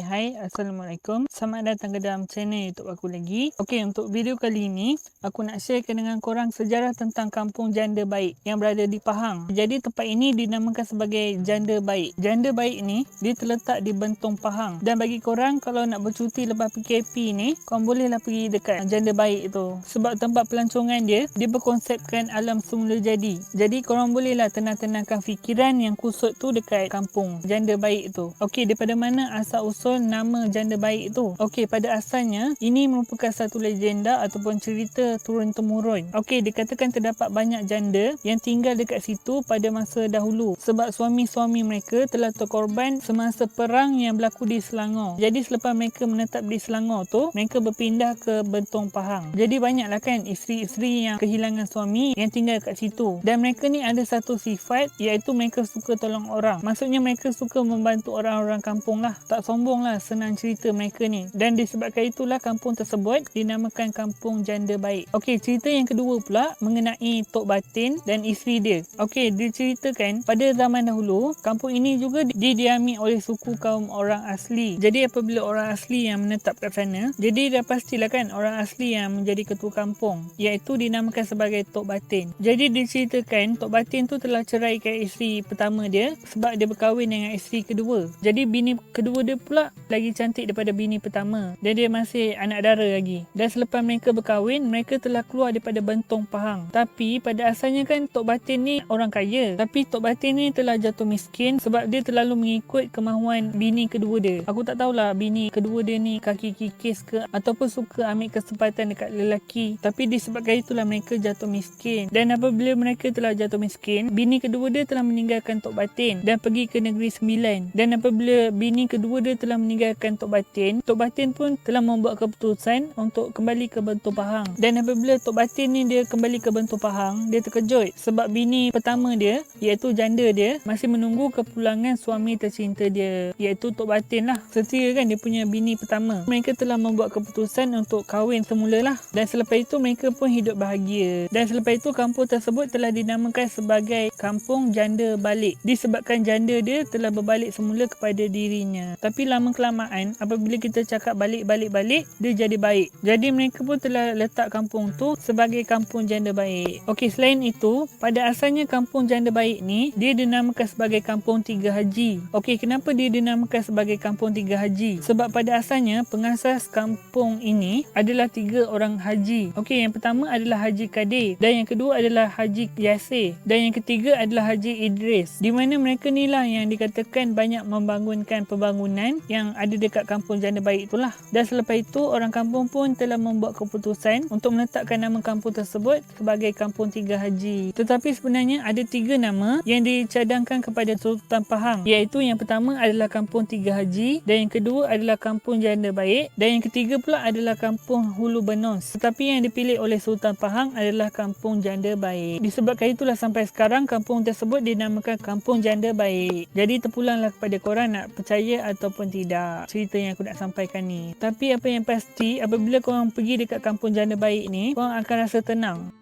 Hai, Assalamualaikum. Selamat datang ke dalam channel YouTube aku lagi. Okey, untuk video kali ini, aku nak sharekan dengan korang sejarah tentang Kampung Janda Baik yang berada di Pahang. Jadi tempat ini dinamakan sebagai Janda Baik. Janda Baik ni, dia terletak di Bentong Pahang. Dan bagi korang, kalau nak bercuti lepas PKP ni, korang bolehlah pergi dekat Janda Baik tu. Sebab tempat pelancongan dia berkonsepkan alam semula jadi. Jadi korang bolehlah tenang-tenangkan fikiran yang kusut tu dekat kampung Janda Baik tu. Okey, daripada mana asal usul nama Janda Baik tu? Okey, pada asalnya ini merupakan satu legenda ataupun cerita turun-temurun. Okey, dikatakan terdapat banyak janda yang tinggal dekat situ pada masa dahulu sebab suami-suami mereka telah terkorban semasa perang yang berlaku di Selangor. Jadi selepas mereka menetap di Selangor tu, mereka berpindah ke Bentong Pahang. Jadi banyaklah kan isteri-isteri yang kehilangan suami yang tinggal kat situ. Dan mereka ni ada satu sifat, iaitu mereka suka tolong orang. Maksudnya mereka suka membantu orang-orang kampung lah. Tak sombong lah, senang cerita mereka ni. Dan disebabkan itulah kampung tersebut dinamakan Kampung Janda Baik. Okey, cerita yang kedua pula mengenai Tok Batin dan isteri dia. Okey, diceritakan pada zaman dahulu, kampung ini juga didiami oleh suku kaum orang asli. Jadi apabila orang asli yang menetap kat sana, jadi dah pastilah kan orang asli yang menjadi ketua kampung, iaitu dinamakan sebagai Tok Batin. Jadi diceritakan Tok Batin tu telah ceraikan isteri pertama dia sebab dia berkahwin dengan isteri kedua. Jadi bini kedua dia pula lagi cantik daripada bini pertama dan dia masih anak dara lagi. Dan selepas mereka berkahwin, mereka telah keluar daripada Bentong Pahang. Tapi pada asalnya kan Tok Batin ni orang kaya, tapi Tok Batin ni telah jatuh miskin sebab dia terlalu mengikut kemahuan bini kedua dia. Aku tak tahulah bini kedua dia ni kaki kikis ke ataupun suka ambil kesempatan dekat lelaki, tapi disebabkan itulah mereka jatuh miskin. Dan apabila mereka telah jatuh miskin, bini kedua dia telah meninggalkan Tok Batin dan pergi ke Negeri Sembilan. Dan apabila bini kedua dia telah meninggalkan Tok Batin pun telah membuat keputusan untuk kembali ke Bentong Pahang. Dan apabila Tok Batin ni dia kembali ke Bentong Pahang, dia terkejut sebab bini pertama dia, iaitu janda dia, masih menunggu kepulangan suami tercinta dia, iaitu Tok Batin lah. Setia kan dia punya bini pertama. Mereka telah membuat keputusan untuk kahwin semula lah. Dan selepas itu mereka pun hidup bahagia. Dan selepas itu kampung tersebut telah dinamakan sebagai Kampung Janda Balik, disebabkan janda dia telah berbalik semula kepada dirinya. Tapi lama kelamaan apabila kita cakap balik, dia jadi baik. Jadi mereka pun telah letak kampung tu sebagai Kampung Janda Baik. Okey, selain itu, pada asalnya Kampung Janda Baik ni dia dinamakan sebagai Kampung Tiga Haji. Okey, kenapa dia dinamakan sebagai Kampung Tiga Haji? Sebab pada asalnya pengasas kampung ini adalah 3 orang haji. Okey, yang pertama adalah Haji Kadir, dan yang kedua adalah Haji Yasir, dan yang ketiga adalah Haji Idris. Di mana mereka ni lah yang dikatakan banyak membangunkan pembangunan yang ada dekat Kampung Janda Baik itulah. Dan selepas itu orang kampung pun telah membuat keputusan untuk meletakkan nama kampung tersebut sebagai Kampung Tiga Haji. Tetapi sebenarnya ada 3 nama yang dicadangkan kepada Sultan Pahang, iaitu yang pertama adalah Kampung Tiga Haji, dan yang kedua adalah Kampung Janda Baik, dan yang ketiga pula adalah Kampung Hulu Benos. Tetapi yang dipilih oleh Sultan Pahang adalah Kampung Janda Baik. Disebabkan itulah sampai sekarang kampung tersebut dinamakan Kampung Janda Baik. Jadi terpulanglah kepada korang nak percaya ataupun tidak cerita yang aku nak sampaikan ni. Tapi apa yang pasti, apabila korang pergi dekat Kampung Janda Baik ni, korang akan rasa tenang.